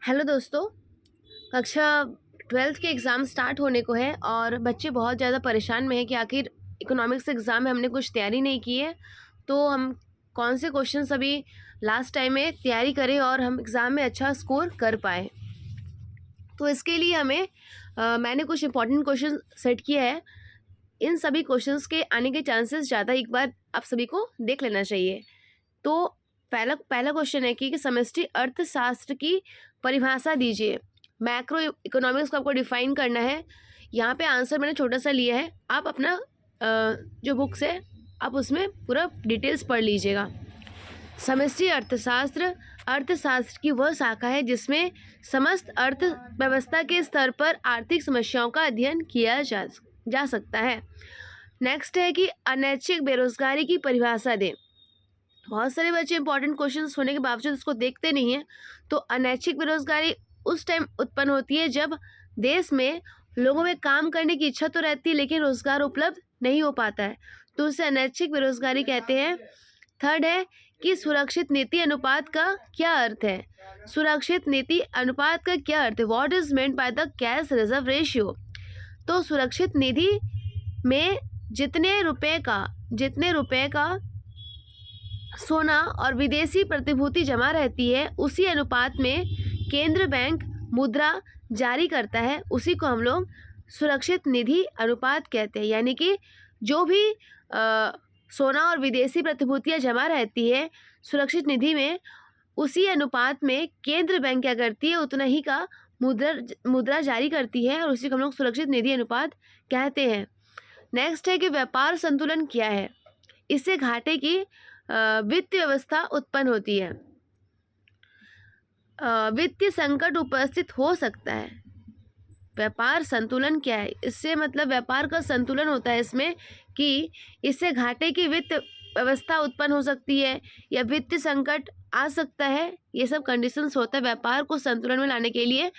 Hello दोस्तों। कक्षा 12th के एग्ज़ाम स्टार्ट होने को है और बच्चे बहुत ज़्यादा परेशान में हैं कि आखिर इकोनॉमिक्स एग्ज़ाम में हमने कुछ तैयारी नहीं की है, तो हम कौन से क्वेश्चंस अभी लास्ट टाइम में तैयारी करें और हम एग्ज़ाम में अच्छा स्कोर कर पाएँ। तो इसके लिए मैंने कुछ इंपॉर्टेंट क्वेश्चन सेट किया है। इन सभी क्वेश्चंस के आने के चांसेस ज़्यादा, एक बार आप सभी को देख लेना चाहिए। तो पहला पहला क्वेश्चन है कि समष्टि अर्थशास्त्र की परिभाषा दीजिए। मैक्रो इकोनॉमिक्स को आपको डिफाइन करना है। यहाँ पे आंसर मैंने छोटा सा लिया है, आप अपना जो बुक्स है आप उसमें पूरा डिटेल्स पढ़ लीजिएगा। समष्टि अर्थशास्त्र अर्थशास्त्र की वह शाखा है जिसमें समस्त अर्थव्यवस्था के स्तर पर आर्थिक समस्याओं का अध्ययन किया जा सकता है। नेक्स्ट है कि अनैच्छिक बेरोजगारी की परिभाषा दें। बहुत सारे बच्चे इंपॉर्टेंट क्वेश्चंस होने के बावजूद इसको देखते नहीं हैं। तो अनैच्छिक बेरोजगारी उस टाइम उत्पन्न होती है जब देश में लोगों में काम करने की इच्छा तो रहती है लेकिन रोजगार उपलब्ध नहीं हो पाता है, तो उसे अनैच्छिक बेरोजगारी कहते हैं। थर्ड है कि सुरक्षित नीति अनुपात का क्या अर्थ है। सुरक्षित नीति अनुपात का क्या अर्थ है, what is meant by the cash reserve ratio. तो सुरक्षित निधि में जितने रुपए का सोना और विदेशी प्रतिभूति जमा रहती है उसी अनुपात में केंद्र बैंक मुद्रा जारी करता है, उसी को हम लोग सुरक्षित निधि अनुपात कहते हैं। यानी कि जो भी सोना और विदेशी प्रतिभूतियां जमा रहती है सुरक्षित निधि में, उसी अनुपात में केंद्र बैंक क्या करती है उतना ही का मुद्रा जारी करती है और उसी को हम लोग सुरक्षित निधि अनुपात कहते हैं। नेक्स्ट है कि व्यापार संतुलन क्या है। इससे घाटे की वित्तीय व्यवस्था उत्पन्न होती है। वित्तीय संकट उपस्थित हो सकता है। व्यापार संतुलन क्या है, इससे मतलब व्यापार का संतुलन होता है इसमें कि इससे घाटे की वित्त व्यवस्था उत्पन्न हो सकती है या वित्तीय संकट आ सकता है। ये सब कंडीशंस होता है व्यापार को संतुलन में लाने के लिए।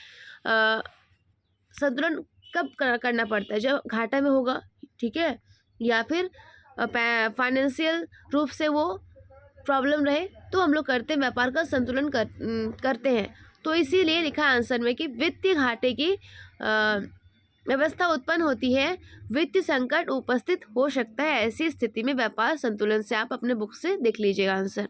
संतुलन कब करना पड़ता है, जब घाटा में होगा, ठीक है, या फिर फाइनेंशियल रूप से वो प्रॉब्लम रहे तो हम लोग करते हैं व्यापार का संतुलन करते हैं। तो इसीलिए लिखा आंसर में कि वित्तीय घाटे की व्यवस्था उत्पन्न होती है, वित्तीय संकट उपस्थित हो सकता है, ऐसी स्थिति में व्यापार संतुलन से आप अपने बुक से देख लीजिएगा आंसर।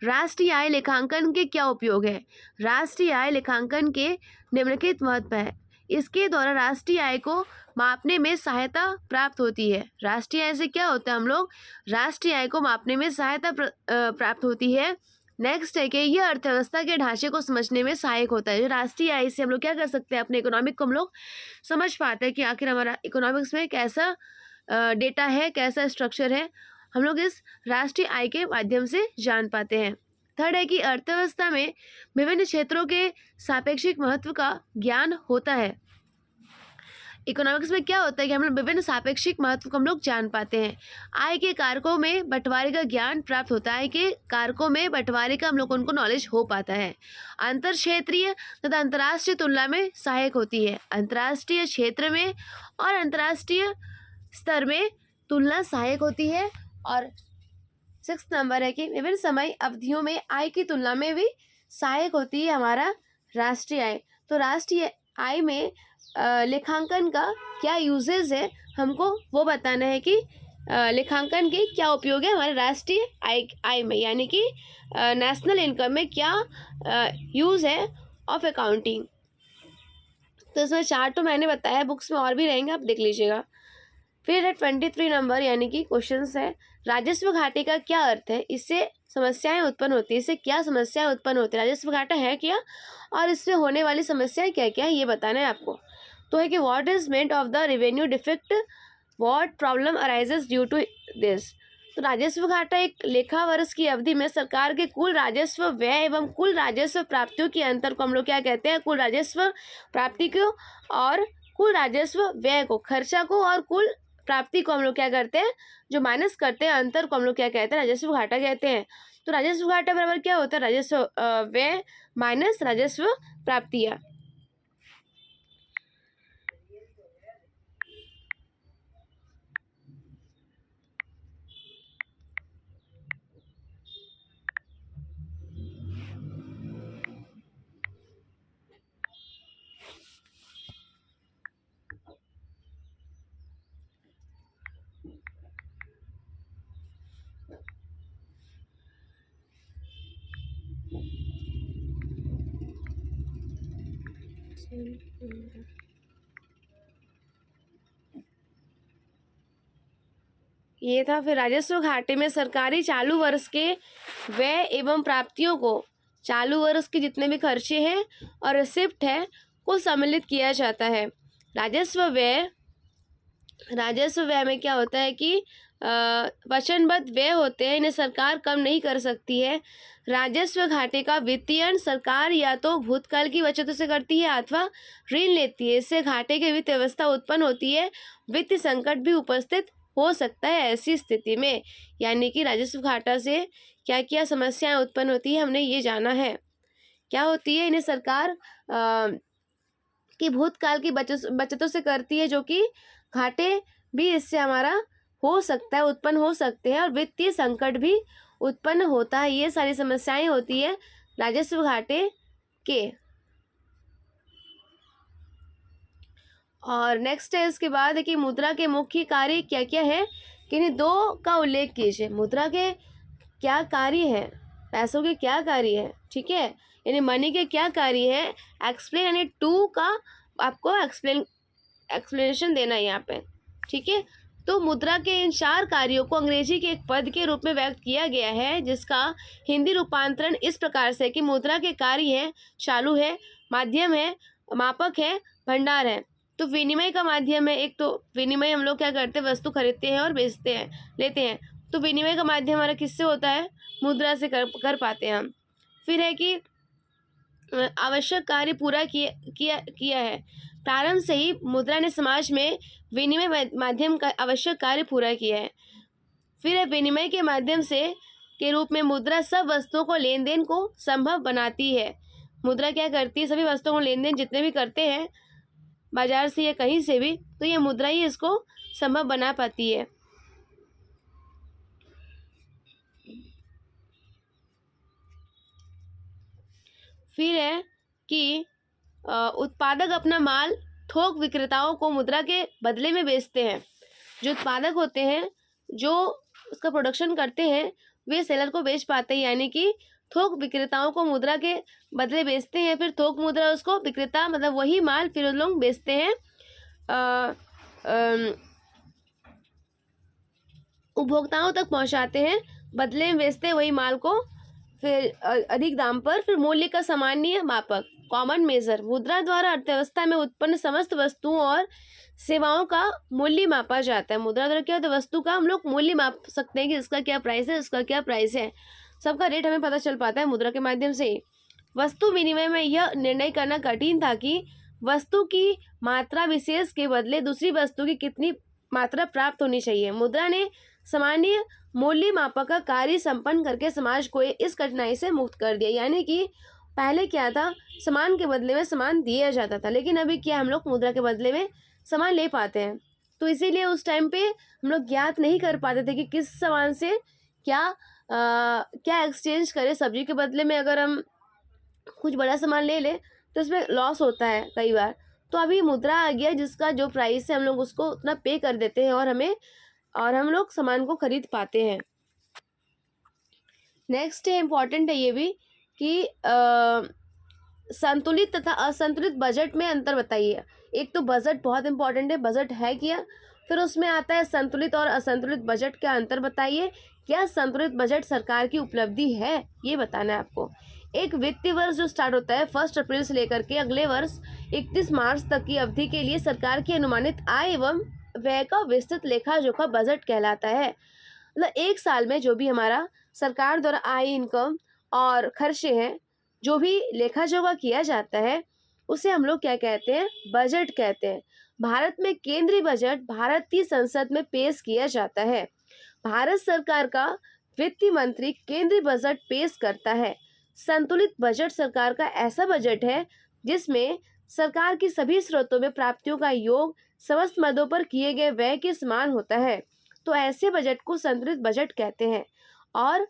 राष्ट्रीय आय लेखांकन के क्या उपयोग है। राष्ट्रीय आय लेखांकन के निम्नलिखित महत्व है। इसके द्वारा राष्ट्रीय आय को मापने में सहायता प्राप्त होती है। राष्ट्रीय आय से क्या होता है, हम लोग राष्ट्रीय आय को मापने में सहायता प्राप्त होती है। नेक्स्ट है कि यह अर्थव्यवस्था के ढांचे को समझने में सहायक होता है। जो राष्ट्रीय आय से हम लोग क्या कर सकते हैं, अपने इकोनॉमिक को हम लोग समझ पाते हैं कि आखिर हमारा इकोनॉमिक्स में कैसा डेटा है, कैसा स्ट्रक्चर है, हम लोग इस राष्ट्रीय आय के माध्यम से जान पाते हैं। थर्ड है कि अर्थव्यवस्था में विभिन्न क्षेत्रों के सापेक्षिक महत्व का ज्ञान होता है। इकोनॉमिक्स में क्या होता है कि हम लोग विभिन्न सापेक्षिक महत्व को हम लोग जान पाते हैं। आय के कारकों में बंटवारे का ज्ञान प्राप्त होता है। आय के कारकों में बंटवारे का हम लोग उनको नॉलेज हो पाता है। अंतर क्षेत्रीय तथा अंतर्राष्ट्रीय तुलना में सहायक होती है। अंतर्राष्ट्रीय क्षेत्र में और अंतर्राष्ट्रीय स्तर में तुलना सहायक होती है। और 6 नंबर है कि विभिन्न समय अवधियों में आय की तुलना में भी सहायक होती है हमारा राष्ट्रीय आय। तो राष्ट्रीय आय में लेखांकन का क्या यूजेस है, हमको वो बताना है कि लेखांकन के क्या उपयोग है हमारे राष्ट्रीय आय में, यानी कि नेशनल इनकम में क्या यूज़ है ऑफ अकाउंटिंग। तो इसमें 4 तो मैंने बताया, बुक्स में और भी रहेंगे, आप देख लीजिएगा। फिर है 23 नंबर यानी कि क्वेश्चंस है, राजस्व घाटे का क्या अर्थ है, इससे समस्याएं उत्पन्न होती है, इससे क्या समस्याएं उत्पन्न होती है, राजस्व घाटा है क्या और इससे होने वाली समस्याएं क्या क्या है ये बताना है आपको। तो है कि what is meant of the revenue defect, what problem arises due to this. तो राजस्व घाटा एक लेखा वर्ष की अवधि में सरकार के कुल राजस्व व्यय एवं कुल राजस्व प्राप्तियों के अंतर को हम लोग क्या कहते हैं, कुल राजस्व प्राप्ति को और कुल राजस्व व्यय को, खर्चा को और कुल प्राप्ति को हम लोग क्या करते हैं, जो माइनस करते हैं अंतर को हम लोग क्या कहते हैं, राजस्व घाटा कहते हैं। तो राजस्व घाटा बराबर क्या होता है, राजस्व व्यय माइनस राजस्व प्राप्तियां। ये था। फिर राजस्व घाटे में सरकारी चालू वर्ष के व्यय एवं प्राप्तियों को, चालू वर्ष के जितने भी खर्चे हैं और रिसिप्ट है को सम्मिलित किया जाता है। राजस्व व्यय में क्या होता है कि वचनबद्ध व्यय होते हैं, इन्हें सरकार कम नहीं कर सकती है। राजस्व घाटे का वित्तीयन सरकार या तो भूतकाल की बचतों से करती है अथवा ऋण लेती है। इससे घाटे की वित्त व्यवस्था उत्पन्न होती है। वित्तीय संकट भी उपस्थित हो सकता है ऐसी स्थिति में। यानी कि राजस्व घाटा से क्या क्या समस्याएं उत्पन्न होती है हमने ये जाना है। क्या होती है, इन्हें सरकार की भूतकाल की बचतों से करती है, जो कि घाटे भी इससे हमारा हो सकता है, उत्पन्न हो सकते हैं, और वित्तीय संकट भी उत्पन्न होता है। ये सारी समस्याएं होती है राजस्व घाटे के। और नेक्स्ट है, इसके बाद है कि मुद्रा के मुख्य कार्य क्या क्या है, कि इन्हें दो का उल्लेख कीजिए। मुद्रा के क्या कार्य है, पैसों के क्या कार्य है, ठीक है, यानी मनी के क्या कार्य है, एक्सप्लेन, यानी टू का आपको एक्सप्लेनेशन देना है यहाँ पे, ठीक है। तो मुद्रा के इन 4 कार्यों को अंग्रेजी के एक पद के रूप में व्यक्त किया गया है, जिसका हिंदी रूपांतरण इस प्रकार से कि मुद्रा के कार्य है, चालू है, माध्यम है, मापक है, भंडार है। तो विनिमय का माध्यम है। एक तो विनिमय हम लोग क्या करते हैं, वस्तु खरीदते हैं और बेचते हैं, लेते हैं। तो विनिमय का माध्यम हमारा किससे होता है, मुद्रा से कर पाते हैं हम। फिर है कि आवश्यक कार्य पूरा किया है। प्रारंभ से ही मुद्रा ने समाज में विनिमय माध्यम का आवश्यक कार्य पूरा किया है। फिर है विनिमय के माध्यम से के रूप में मुद्रा सब वस्तुओं को लेन देन को संभव बनाती है। मुद्रा क्या करती है, सभी वस्तुओं को लेन देन जितने भी करते हैं बाजार से या कहीं से भी, तो ये मुद्रा ही इसको संभव बना पाती है। फिर है कि उत्पादक अपना माल थोक विक्रेताओं को मुद्रा के बदले में बेचते हैं। जो उत्पादक होते हैं, जो उसका प्रोडक्शन करते हैं, वे सेलर को बेच पाते हैं, यानी कि थोक विक्रेताओं को मुद्रा के बदले बेचते हैं। फिर थोक मुद्रा उसको विक्रेता, मतलब वही माल फिर उन लोग बेचते हैं उपभोक्ताओं तक पहुंचाते हैं, बदले में बेचते हैं वही माल को फिर अधिक दाम पर। फिर मूल्य का सामान्य मापक, कॉमन मेजर, मुद्रा द्वारा अर्थव्यवस्था में उत्पन्न समस्त वस्तुओं और सेवाओं का मूल्य मापा जाता है। मुद्रा द्वारा क्या होता है, वस्तु का हम लोग मूल्य माप सकते हैं कि इसका क्या प्राइस है, इसका क्या प्राइस है, सबका रेट हमें पता चल पाता है मुद्रा के माध्यम से। वस्तु विनिमय में यह निर्णय करना कठिन था कि वस्तु की मात्रा विशेष के बदले दूसरी वस्तु की कितनी मात्रा प्राप्त होनी चाहिए। मुद्रा ने सामान्य मूल्य मापक का कार्य संपन्न करके समाज को इस कठिनाई से मुक्त कर दिया। यानी कि पहले क्या था, सामान के बदले में सामान दिया जाता था, लेकिन अभी क्या हम लोग मुद्रा के बदले में सामान ले पाते हैं। तो इसीलिए उस टाइम पे हम लोग ज्ञात नहीं कर पाते थे कि किस सामान से क्या एक्सचेंज करें। सब्जी के बदले में अगर हम कुछ बड़ा सामान ले लें तो इसमें लॉस होता है कई बार। तो अभी मुद्रा आ गया जिसका जो प्राइस है हम लोग उसको उतना पे कर देते हैं और हम लोग सामान को खरीद पाते हैं। नेक्स्ट है, इम्पॉर्टेंट है ये भी कि संतुलित तथा असंतुलित बजट में अंतर बताइए। एक तो बजट बहुत इंपॉर्टेंट है, बजट है क्या, फिर उसमें आता है संतुलित और असंतुलित बजट का अंतर बताइए। क्या संतुलित बजट सरकार की उपलब्धि है, ये बताना है आपको। एक वित्तीय वर्ष जो स्टार्ट होता है 1 अप्रैल से लेकर के अगले वर्ष 31 मार्च तक की अवधि के लिए सरकार की अनुमानित आय एवं व्यय का विस्तृत लेखा जोखा बजट कहलाता है। मतलब एक साल में जो भी हमारा सरकार द्वारा आय, इनकम और खर्चे हैं, जो भी लेखा जोखा किया जाता है उसे हम लोग क्या कहते हैं, बजट कहते हैं। भारत में केंद्रीय बजट भारतीय संसद में पेश किया जाता है। भारत सरकार का वित्त मंत्री केंद्रीय बजट पेश करता है। संतुलित बजट सरकार का ऐसा बजट है जिसमें सरकार की सभी स्रोतों में प्राप्तियों का योग समस्त मदों पर किए गए व्यय के समान होता है। तो ऐसे बजट को संतुलित बजट कहते हैं। और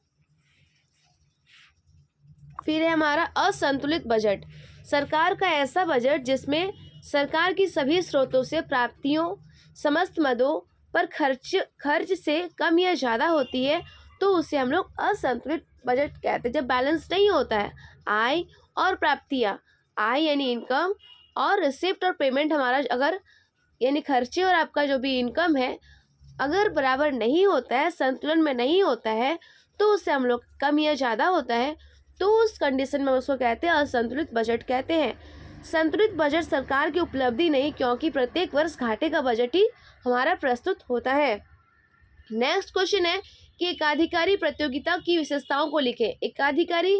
फिर है हमारा असंतुलित बजट, सरकार का ऐसा बजट जिसमें सरकार की सभी स्रोतों से प्राप्तियों समस्त मदों पर खर्च से कम या ज़्यादा होती है, तो उसे हम लोग असंतुलित बजट कहते हैं। जब बैलेंस नहीं होता है आय और प्राप्तियाँ, आय यानी इनकम और रिसिप्ट और पेमेंट हमारा अगर यानी खर्चे और आपका जो भी इनकम है अगर बराबर नहीं होता है, संतुलन में नहीं होता है, तो उससे हम लोग कम या ज़्यादा होता है, तो उस कंडीशन में उसको कहते हैं असंतुलित बजट कहते हैं। संतुलित बजट सरकार की उपलब्धि नहीं, क्योंकि प्रत्येक वर्ष घाटे का बजट ही हमारा प्रस्तुत होता है। नेक्स्ट क्वेश्चन है कि एकाधिकारी प्रतियोगिता की विशेषताओं को लिखें। एकाधिकारी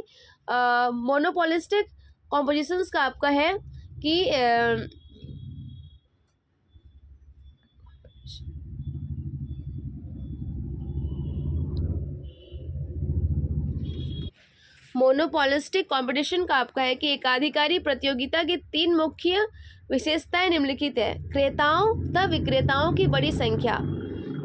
मोनोपोलिस्टिक कॉम्पोजिशंस का आपका है कि मोनोपोलिस्टिक कंपटीशन का आपका है कि एकाधिकारी प्रतियोगिता की 3 मुख्य विशेषताएं निम्नलिखित है। क्रेताओं तथा विक्रेताओं की बड़ी संख्या।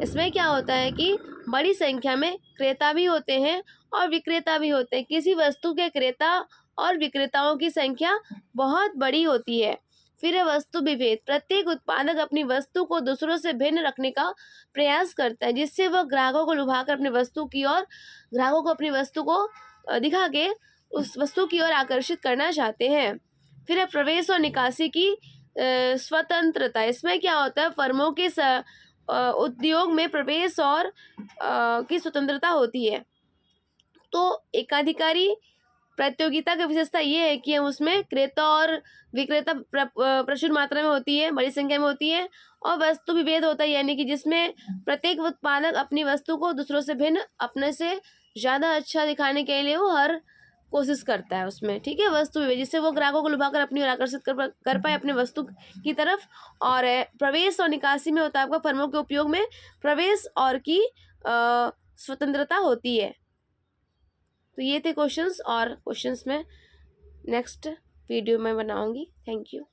इसमें क्या होता है कि बड़ी संख्या में क्रेता भी होते हैं और विक्रेता भी होते हैं। किसी वस्तु के क्रेता और विक्रेताओं की संख्या बहुत बड़ी होती है। फिर है वस्तु विभेद। प्रत्येक उत्पादक अपनी वस्तु को दूसरों से भिन्न रखने का प्रयास करता है, जिससे वह ग्राहकों को लुभाकर अपनी वस्तु की ओर ग्राहकों को अपनी वस्तु को दिखा के उस वस्तु की ओर आकर्षित करना चाहते हैं। फिर है प्रवेश और निकासी की स्वतंत्रता। इसमें क्या होता है, फर्मों के उद्योग में प्रवेश और की स्वतंत्रता होती है। तो एकाधिकारी प्रतियोगिता की विशेषता ये है कि हम उसमें क्रेता और विक्रेता प्रचुर मात्रा में होती है, बड़ी संख्या में होती है, और वस्तु विभेद होता है, यानी कि जिसमें प्रत्येक उत्पादक अपनी वस्तु को दूसरों से भिन्न, अपने से ज़्यादा अच्छा दिखाने के लिए वो हर कोशिश करता है उसमें, ठीक है। वस्तु विभेद, जिससे वो ग्राहकों को लुभाकर अपनी ओर आकर्षित कर पाए अपने वस्तु की तरफ। और प्रवेश और निकासी में होता है आपका फर्मों के उपयोग में प्रवेश और की स्वतंत्रता होती है। तो ये थे क्वेश्चंस, और क्वेश्चंस में नेक्स्ट वीडियो में बनाऊंगी। Thank you.